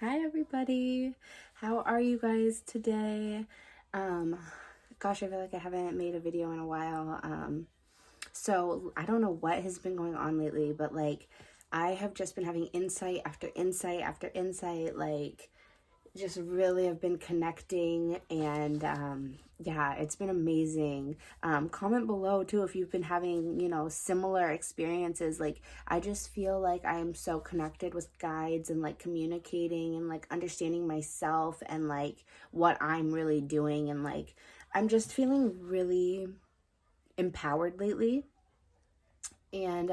Hi everybody. How are you guys today? Um Gosh, I feel like I haven't made a video in a while. So I don't know what has been going on lately, but like I have just been having insight after insight after insight, like just really have been connecting and yeah, it's been amazing. Comment below too if you've been having, similar experiences. Like I just feel like I am so connected with guides and like communicating and like understanding myself and like what I'm really doing, and like I'm just feeling really empowered lately. And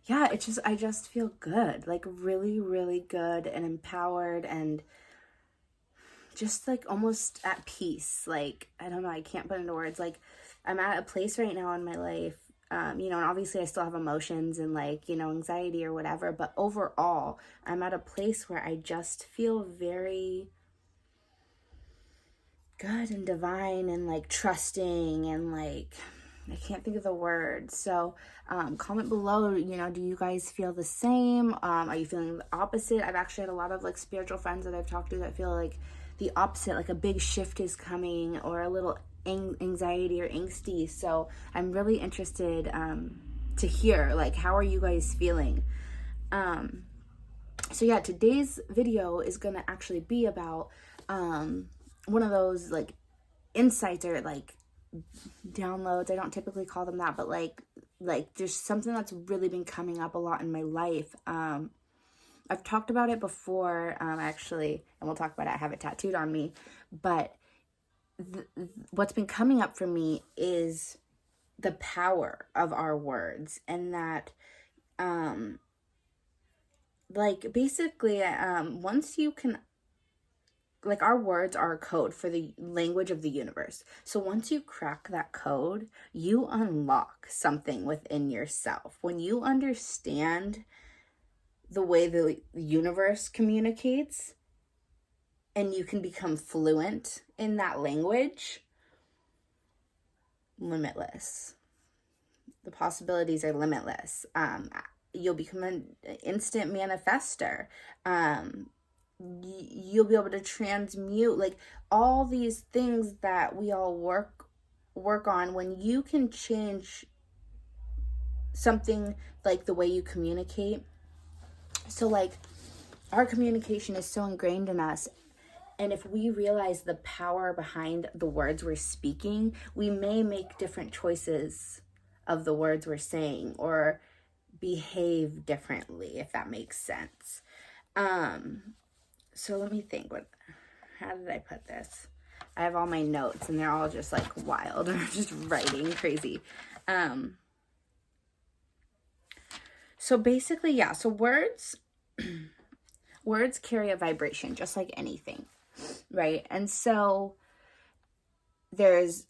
yeah, I just feel good, like really, really good and empowered and just like almost at peace. Like, I don't know, I can't put into words. Like, I'm at a place right now in my life, and obviously I still have emotions and like, anxiety or whatever, but overall, I'm at a place where I just feel very good and divine and like trusting and like, I can't think of the word. So, comment below, do you guys feel the same? Are you feeling the opposite? I've actually had a lot of like spiritual friends that I've talked to that feel like the opposite, like a big shift is coming or a little anxiety or angsty. So, I'm really interested to hear, like, how are you guys feeling? Um, so yeah, today's video is gonna actually be about one of those like insights or like downloads. I don't typically call them that, but like there's something that's really been coming up a lot in my life. I've talked about it before, actually, and we'll talk about it. I have it tattooed on me, but what's been coming up for me is the power of our words, and that like basically once you can, like, our words are a code for the language of the universe. So once you crack that code, you unlock something within yourself. When you understand the way the universe communicates and you can become fluent in that language, limitless. The possibilities are limitless. You'll become an instant manifester. You'll be able to transmute like all these things that we all work on. When you can change something like the way you communicate, so like our communication is so ingrained in us, and if we realize the power behind the words we're speaking, we may make different choices of the words we're saying or behave differently, if that makes sense. So let me think, how did I put this? I have all my notes and they're all just like wild. I'm just writing crazy. So basically, yeah, so words carry a vibration just like anything, right? And so there's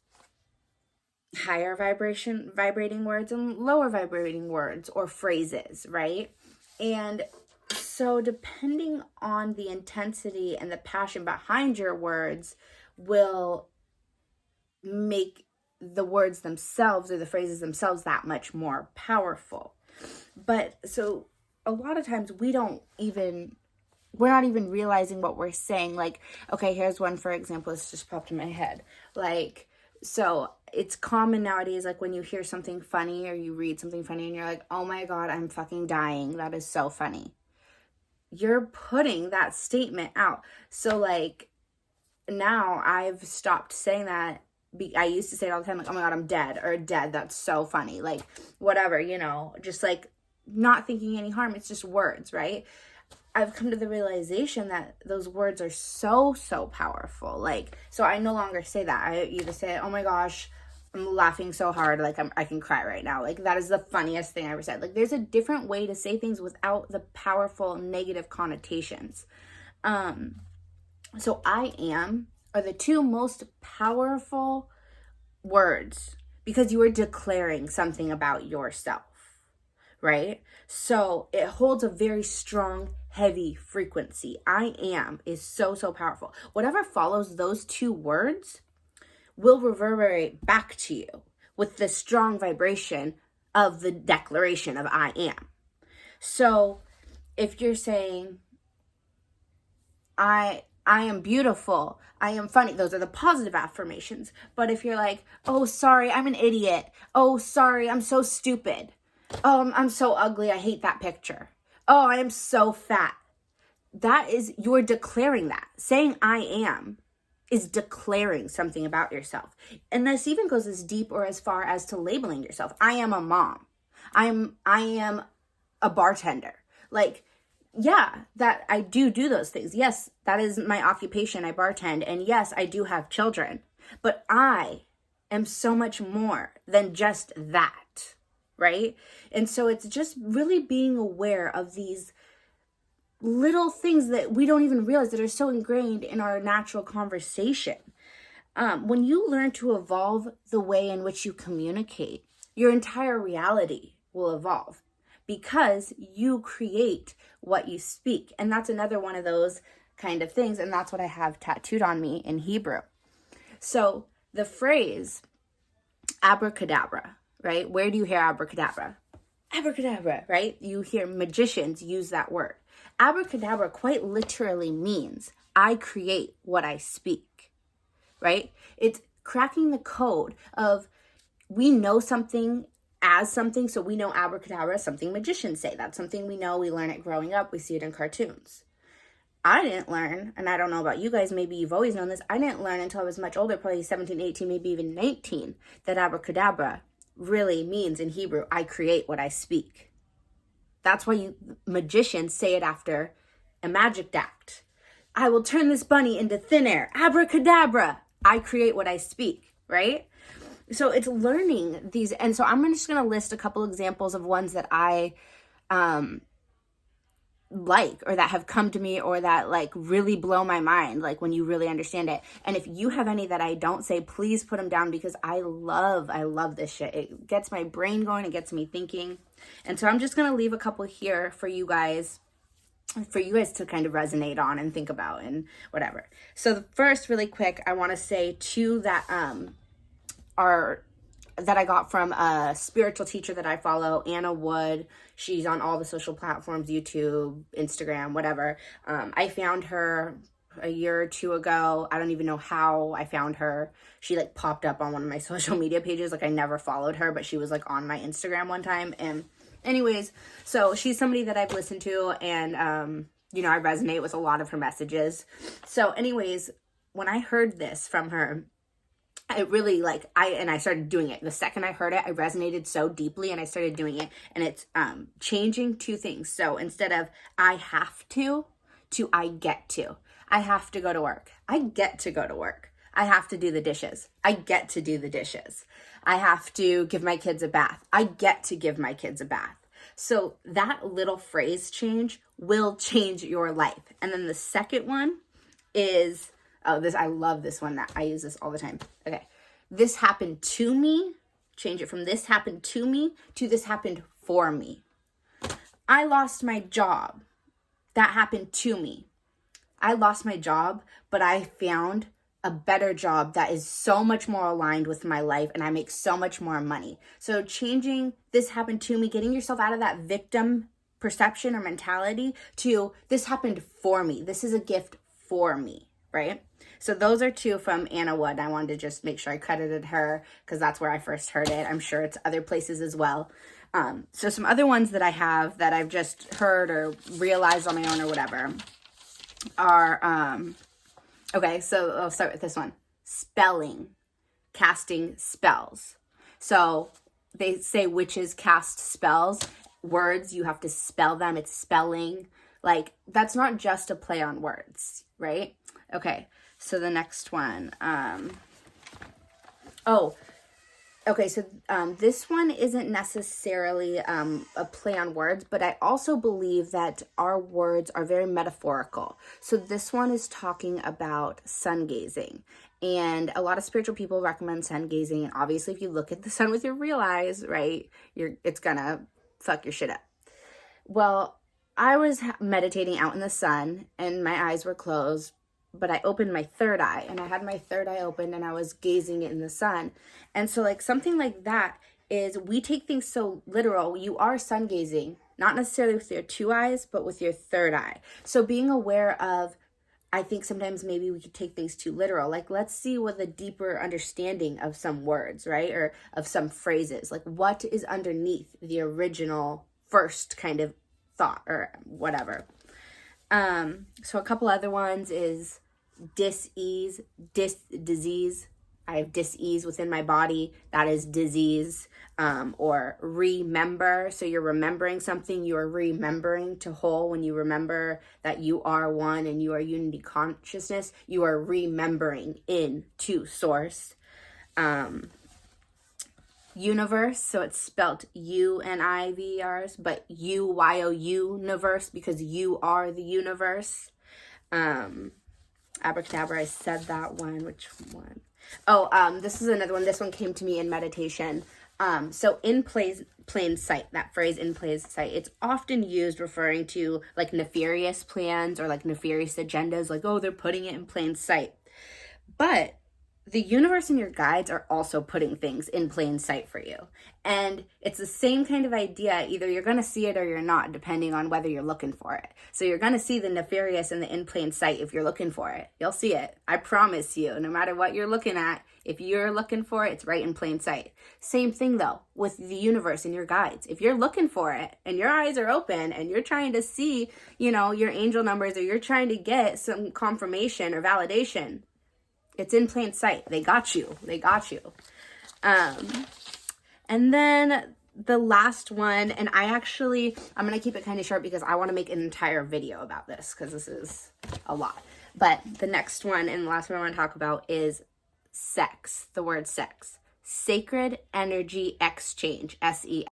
higher vibrating words and lower vibrating words or phrases, right? And so depending on the intensity and the passion behind your words will make the words themselves or the phrases themselves that much more powerful. But so a lot of times we're not even realizing what we're saying. Like, okay, here's one, for example, this just popped in my head. Like, so it's common nowadays, like when you hear something funny or you read something funny and you're like, oh my God, I'm fucking dying. That is so funny. You're putting that statement out. So like now I've stopped saying that. I used to say it all the time, like, oh my God, I'm dead, or dead. That's so funny. Like, whatever, just like not thinking any harm. It's just words, right? I've come to the realization that those words are so, so powerful. Like, so I no longer say that. I either say, oh my gosh, I'm laughing so hard, like I can cry right now. Like, that is the funniest thing I ever said. Like, there's a different way to say things without the powerful negative connotations. So I am are the two most powerful words because you are declaring something about yourself, right? So it holds a very strong, heavy frequency. I am is so, so powerful. Whatever follows those two words will reverberate back to you with the strong vibration of the declaration of I am. So if you're saying, I am beautiful. I am funny. Those are the positive affirmations. But if you're like, oh, sorry, I'm an idiot. Oh, sorry, I'm so stupid. Oh, I'm so ugly. I hate that picture. Oh, I am so fat. That is, you're declaring that. Saying I am is declaring something about yourself. And this even goes as deep or as far as to labeling yourself. I am a mom. I am a bartender. Like, yeah, that I do those things. Yes, that is my occupation. I bartend. And yes, I do have children. But I am so much more than just that, right? And so it's just really being aware of these little things that we don't even realize that are so ingrained in our natural conversation. When you learn to evolve the way in which you communicate, your entire reality will evolve because you create what you speak. And that's another one of those kind of things. And that's what I have tattooed on me in Hebrew. So the phrase abracadabra, right? Where do you hear abracadabra? Abracadabra, right? You hear magicians use that word. Abracadabra quite literally means I create what I speak, right? It's cracking the code of we know something as something, so we know abracadabra, something magicians say. That's something we know, we learn it growing up, we see it in cartoons. I didn't learn, and I don't know about you guys, maybe you've always known this, I didn't learn until I was much older, probably 17, 18, maybe even 19, that abracadabra really means in Hebrew, I create what I speak. That's why magicians say it after a magic act. I will turn this bunny into thin air. Abracadabra. I create what I speak, right? So it's learning these. And so I'm just going to list a couple examples of ones that I like or that have come to me or that like really blow my mind, like when you really understand it. And if you have any that I don't say, please put them down because I love this shit. It gets my brain going. It gets me thinking. And so I'm just going to leave a couple here for you guys to kind of resonate on and think about and whatever. So the first, really quick, I want to say two that I got from a spiritual teacher that I follow, Anna Wood. She's on all the social platforms, YouTube, Instagram, whatever. I found her a year or two ago. I don't even know how I found her. She like popped up on one of my social media pages. Like I never followed her, but she was like on my Instagram one time. And anyways, so she's somebody that I've listened to and, I resonate with a lot of her messages. So anyways, when I heard this from her, it really I started doing it. The second I heard it, I resonated so deeply and I started doing it. And it's changing two things. So instead of I have to I get to. I have to go to work. I get to go to work. I have to do the dishes. I get to do the dishes. I have to give my kids a bath. I get to give my kids a bath. So that little phrase change will change your life. And then the second one is, I love this one. That I use this all the time. Okay. This happened to me. Change it from this happened to me to this happened for me. I lost my job. That happened to me. I lost my job, but I found a better job that is so much more aligned with my life and I make so much more money. So changing this happened to me, getting yourself out of that victim perception or mentality to this happened for me. This is a gift for me, right? So those are two from Anna Wood. I wanted to just make sure I credited her because that's where I first heard it. I'm sure it's other places as well. So some other ones that I have that I've just heard or realized on my own or whatever are, okay, so I'll start with this one. Spelling, casting spells. So they say witches cast spells. Words, you have to spell them. It's spelling. Like, that's not just a play on words, right? Okay, so the next one. This one isn't necessarily a play on words, but I also believe that our words are very metaphorical. So this one is talking about sun gazing. And a lot of spiritual people recommend sun gazing. And obviously, if you look at the sun with your real eyes, right, it's gonna fuck your shit up. Well, I was meditating out in the sun and my eyes were closed, but I opened my third eye and I had my third eye open and I was gazing in the sun. And so like something like that is we take things so literal. You are sun gazing, not necessarily with your two eyes, but with your third eye. So being aware of I think sometimes maybe we could take things too literal. Like, let's see what the deeper understanding of some words, right? Or of some phrases. Like, what is underneath the original first kind of thought or whatever. So a couple other ones is dis-ease, disease. I have dis-ease within my body. That is disease. Or remember. So you're remembering something. You're remembering to whole. When you remember that you are one and you are unity consciousness, you are remembering into source. Universe, so it's spelt U-N-I-V-E-R-S, but U-Y-O-U, universe, because you are the universe. Abracadabra, I said that one. Which one? Oh, this is another one. This one came to me in meditation. So in plain sight, that phrase in plain sight, it's often used referring to like nefarious plans or like nefarious agendas, like, oh, they're putting it in plain sight. But the universe and your guides are also putting things in plain sight for you. And it's the same kind of idea. Either you're going to see it or you're not, depending on whether you're looking for it. So you're going to see the nefarious and the in plain sight if you're looking for it. You'll see it. I promise you, no matter what you're looking at, if you're looking for it, it's right in plain sight. Same thing though with the universe and your guides. If you're looking for it and your eyes are open and you're trying to see, your angel numbers, or you're trying to get some confirmation or validation, it's in plain sight. They got you. And then the last one, and I'm going to keep it kind of short because I want to make an entire video about this because this is a lot. But the next one and the last one I want to talk about is sex, the word sex. Sacred energy exchange, SEX.